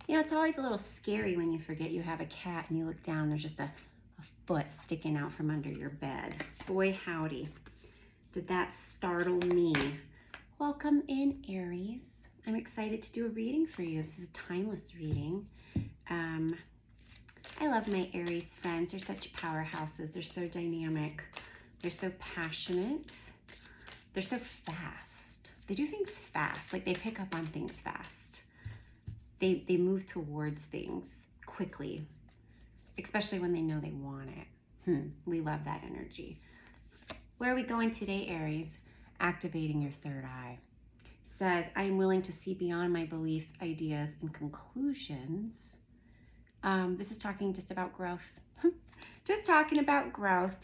You know, it's always a little scary when you forget you have a cat and you look down, there's just a foot sticking out from under your bed. Boy, howdy, did that startle me. Welcome in, Aries. I'm excited to do a reading for you. This is a timeless reading. I love my Aries friends. They're such powerhouses. They're so dynamic. They're so passionate. They're so fast. They do things fast, like they pick up on things fast. They move towards things quickly, especially when they know they want it. We love that energy. Where are we going today, Aries? Activating your third eye. Says, I am willing to see beyond my beliefs, ideas, and conclusions. This is talking just about growth. Just talking about growth.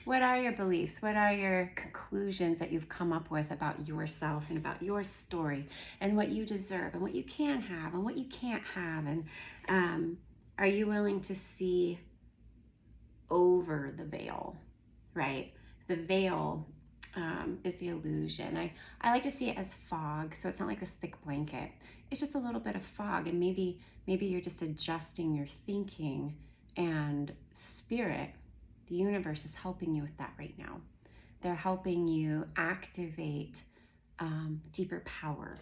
What are your beliefs? What are your conclusions that you've come up with about yourself and about your story and what you deserve and what you can have and what you can't have? And are you willing to see over the veil, right? The veil is the illusion. I like to see it as fog, so it's not like this thick blanket. It's just a little bit of fog, and maybe you're just adjusting your thinking, and spirit, the universe, is helping you with that right now. They're helping you activate deeper power.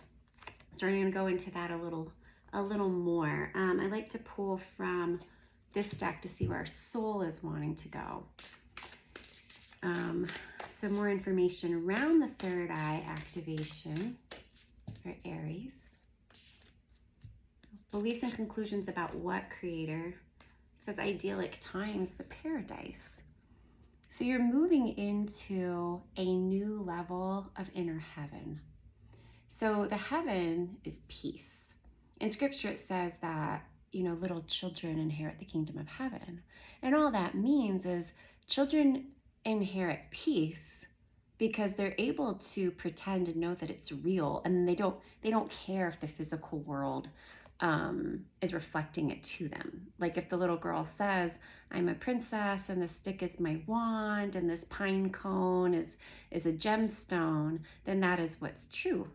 So we're going to go into that a little more. I like to pull from this deck to see where our soul is wanting to go. Some more information around the third eye activation for Aries. Beliefs and conclusions about what, Creator? It says idyllic times, the paradise. So you're moving into a new level of inner heaven. So the heaven is peace. In scripture it says that, you know, little children inherit the kingdom of heaven. And all that means is children inherit peace because they're able to pretend and know that it's real, and they don't care if the physical world is reflecting it to them. Like if the little girl says, I'm a princess and the stick is my wand and this pine cone is a gemstone, then that is what's true.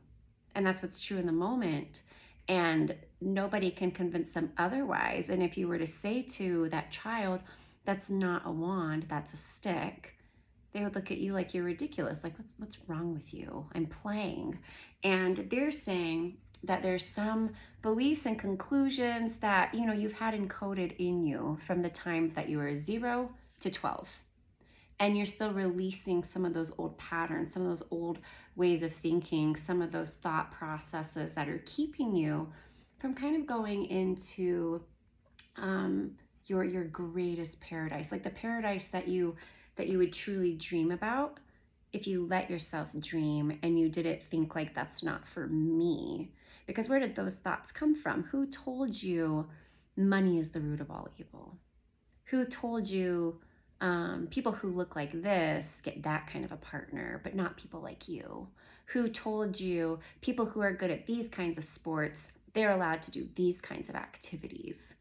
And that's what's true in the moment. And nobody can convince them otherwise. And if you were to say to that child, that's not a wand, that's a stick, they would look at you like you're ridiculous. Like, what's wrong with you? I'm playing. And they're saying that there's some beliefs and conclusions that, you know, you've had encoded in you from the time that you were 0 to 12. And you're still releasing some of those old patterns, some of those old ways of thinking, some of those thought processes that are keeping you from kind of going into your greatest paradise, like the paradise that you would truly dream about if you let yourself dream and you didn't think like, that's not for me. Because where did those thoughts come from? Who told you money is the root of all evil? Who told you people who look like this get that kind of a partner, but not people like you? Who told you people who are good at these kinds of sports, they're allowed to do these kinds of activities?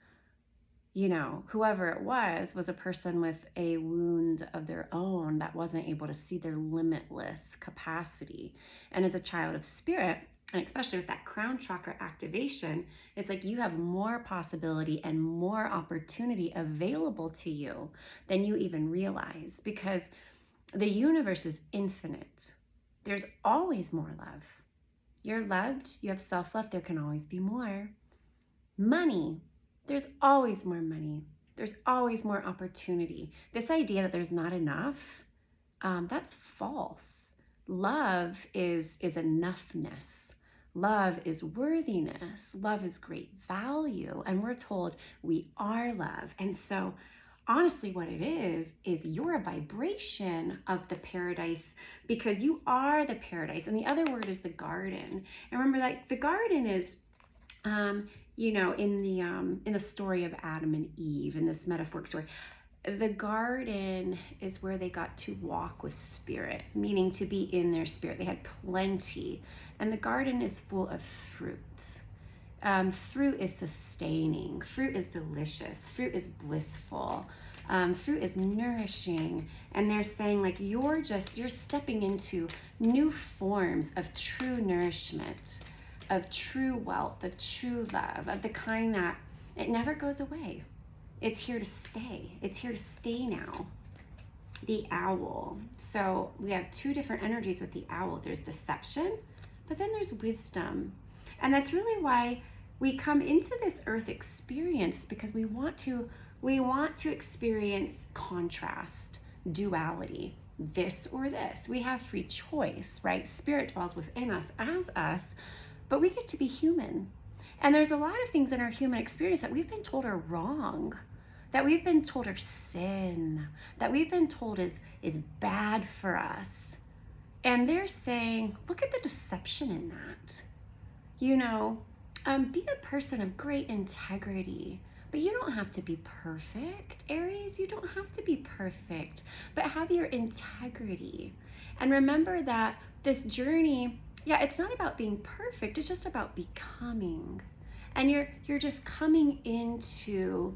You know, whoever it was a person with a wound of their own that wasn't able to see their limitless capacity. And as a child of spirit, and especially with that crown chakra activation, it's like you have more possibility and more opportunity available to you than you even realize, because the universe is infinite. There's always more love. You're loved, you have self-love, there can always be more. Money, there's always more money. There's always more opportunity. This idea that there's not enough, that's false. Love is enoughness. Love is worthiness. Love is great value. And we're told we are love. And so honestly, what it is you're a vibration of the paradise, because you are the paradise. And the other word is the garden. And remember that the garden is, you know, in the story of Adam and Eve, in this metaphoric story, the garden is where they got to walk with spirit, meaning to be in their spirit. They had plenty. And the garden is full of fruit. Fruit is sustaining. Fruit is delicious. Fruit is blissful. Fruit is nourishing. And they're saying, like, you're stepping into new forms of true nourishment. of true wealth, of true love, of the kind that it never goes away. It's here to stay. It's here to stay now. The owl. So we have two different energies with the owl. There's deception, but then there's wisdom. And that's really why we come into this earth experience, because we want to experience contrast, duality, this or this. We have free choice, right? Spirit dwells within us as us, but we get to be human. And there's a lot of things in our human experience that we've been told are wrong, that we've been told are sin, that we've been told is bad for us. And they're saying, look at the deception in that. You know, be a person of great integrity, but you don't have to be perfect, Aries. You don't have to be perfect, but have your integrity. And remember that this journey, yeah, it's not about being perfect. It's just about becoming. And you're just coming into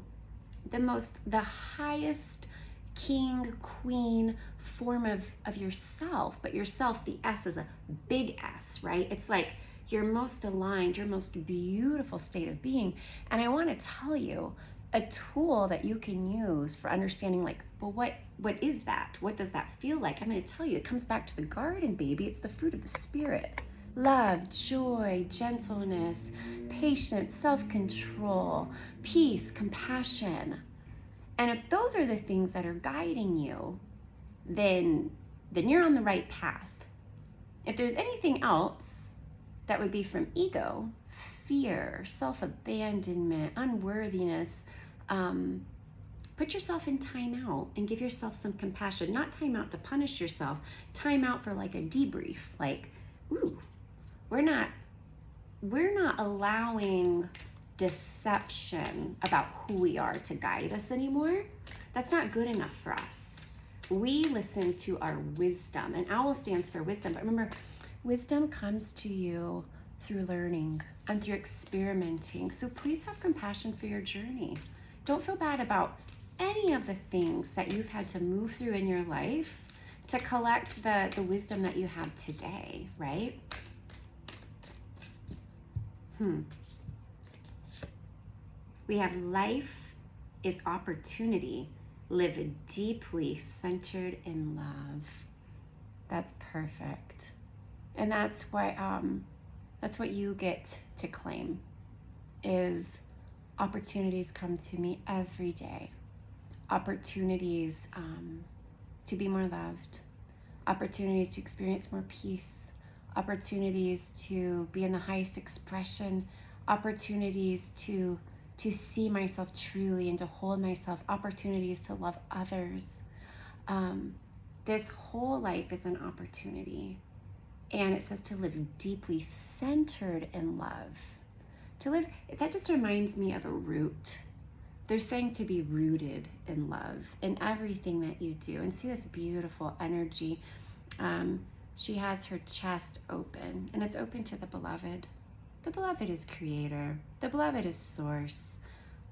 the highest king, queen form of yourself. But yourself, the S is a big S, right? It's like your most aligned, your most beautiful state of being. And I want to tell you a tool that you can use for understanding, like, well, what is that? What does that feel like? I'm going to tell you, it comes back to the garden, baby. It's the fruit of the spirit. Love, joy, gentleness, patience, self-control, peace, compassion. And if those are the things that are guiding you, then you're on the right path. If there's anything else, that would be from ego, fear, self-abandonment, unworthiness. Put yourself in time out and give yourself some compassion. Not time out to punish yourself, time out for like a debrief. Like, ooh, we're not allowing deception about who we are to guide us anymore. That's not good enough for us. We listen to our wisdom, and OWL stands for wisdom. But remember, wisdom comes to you through learning and through experimenting. So please have compassion for your journey. Don't feel bad about any of the things that you've had to move through in your life to collect the wisdom that you have today, right? We have life is opportunity. Live deeply centered in love. That's perfect. And that's what you get to claim, is opportunities come to me every day. Opportunities to be more loved. Opportunities to experience more peace. Opportunities to be in the highest expression. Opportunities to see myself truly and to hold myself. Opportunities to love others. This whole life is an opportunity. And it says to live deeply centered in love. To live, that just reminds me of a root. They're saying to be rooted in love in everything that you do. And see this beautiful energy. She has her chest open, and it's open to the beloved. The beloved is creator. The beloved is source.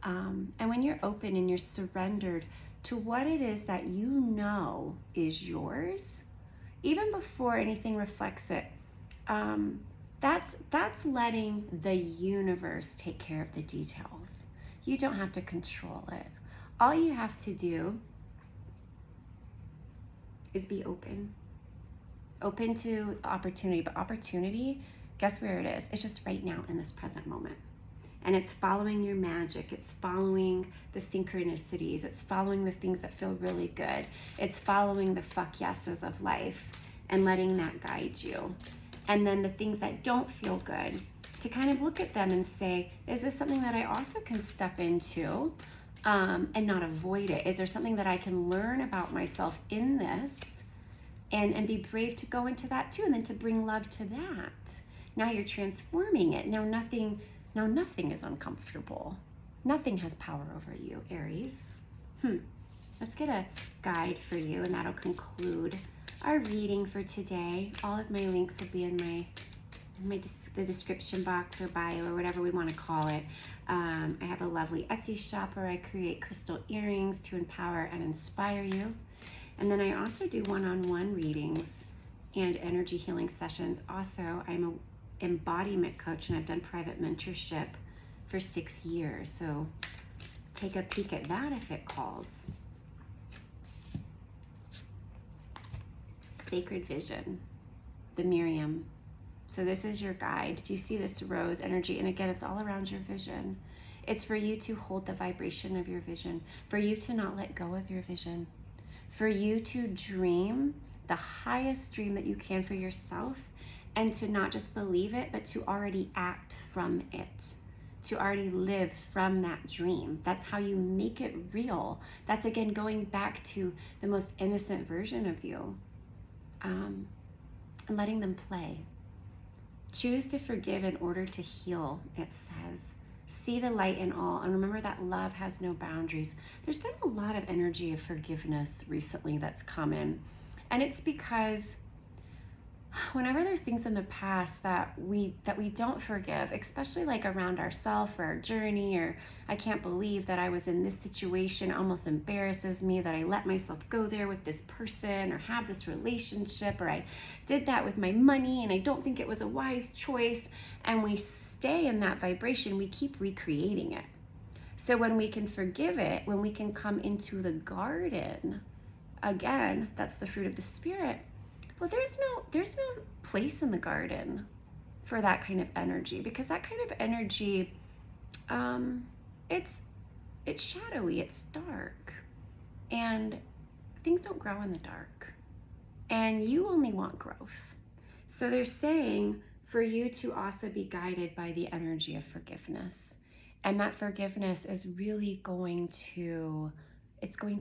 And when you're open and you're surrendered to what it is that you know is yours, even before anything reflects it, that's letting the universe take care of the details. You don't have to control it. All you have to do is be open. Open to opportunity, but opportunity, guess where it is? It's just right now in this present moment. And it's following your magic. It's following the synchronicities. It's following the things that feel really good. It's following the fuck yeses of life and letting that guide you. And then the things that don't feel good, to kind of look at them and say, is this something that I also can step into and not avoid it? Is there something that I can learn about myself in this and be brave to go into that too, and then to bring love to that? Now you're transforming it. Now nothing is uncomfortable. Nothing has power over you, Aries. Let's get a guide for you, and that'll conclude our reading for today. All of my links will be in the description box or bio or whatever we want to call it. I have a lovely Etsy shop where I create crystal earrings to empower and inspire you. And then I also do one-on-one readings and energy healing sessions. Also, I'm embodiment coach, and I've done private mentorship for 6 years. So take a peek at that if it calls. Sacred vision, the Miriam. So this is your guide. Do you see this rose energy? And again, it's all around your vision. It's for you to hold the vibration of your vision, for you to not let go of your vision, for you to dream the highest dream that you can for yourself, and to not just believe it, but to already act from it, to already live from that dream. That's how you make it real. That's, again, going back to the most innocent version of you, and letting them play. Choose to forgive in order to heal, it says. See the light in all, and remember that love has no boundaries. There's been a lot of energy of forgiveness recently that's come in, and it's because whenever there's things in the past that we don't forgive, especially like around ourselves or our journey, or I can't believe that I was in this situation, it almost embarrasses me that I let myself go there with this person or have this relationship, or I did that with my money and I don't think it was a wise choice, and we stay in that vibration, we keep recreating it. So when we can forgive it, when we can come into the garden, again, that's the fruit of the Spirit. Well, there's no place in the garden for that kind of energy, because that kind of energy, it's shadowy, it's dark, and things don't grow in the dark, and you only want growth. So they're saying for you to also be guided by the energy of forgiveness, and that forgiveness is really going to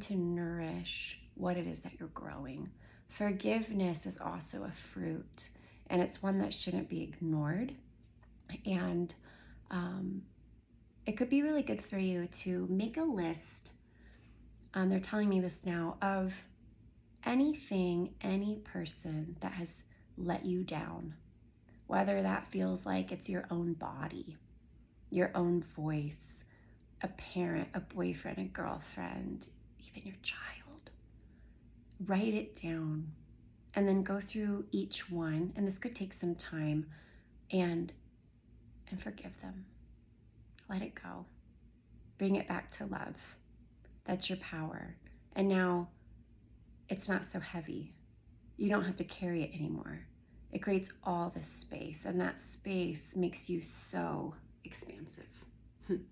nourish what it is that you're growing. Forgiveness is also a fruit, and it's one that shouldn't be ignored. And it could be really good for you to make a list, they're telling me this now, of anything, any person that has let you down, whether that feels like it's your own body, your own voice, a parent, a boyfriend, a girlfriend, even your child. Write it down and then go through each one, and this could take some time, and forgive them. Let it go. Bring it back to love. That's your power. And now it's not so heavy. You don't have to carry it anymore. It creates all this space, and that space makes you so expansive. I'm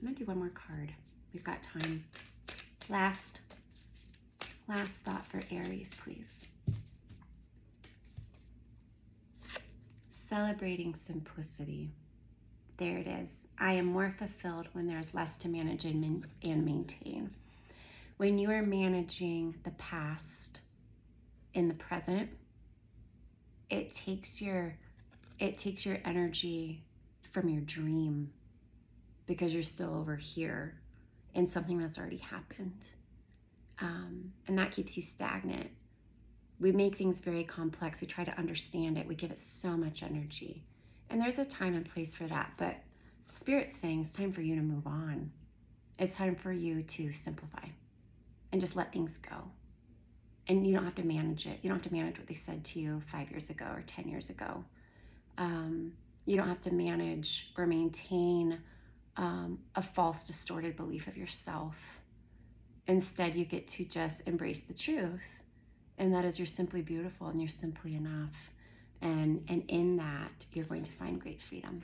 gonna do one more card. We've got time. Last thought for Aries, please. Celebrating simplicity. There it is. I am more fulfilled when there's less to manage and maintain. When you are managing the past in the present, it takes your energy from your dream, because you're still over here in something that's already happened. And that keeps you stagnant. We make things very complex. We try to understand it. We give it so much energy. And there's a time and place for that. But Spirit's saying it's time for you to move on. It's time for you to simplify and just let things go. And you don't have to manage it. You don't have to manage what they said to you 5 years ago or 10 years ago. You don't have to manage or maintain a false, distorted belief of yourself. Instead, you get to just embrace the truth, and that is you're simply beautiful and you're simply enough. And in that, you're going to find great freedom.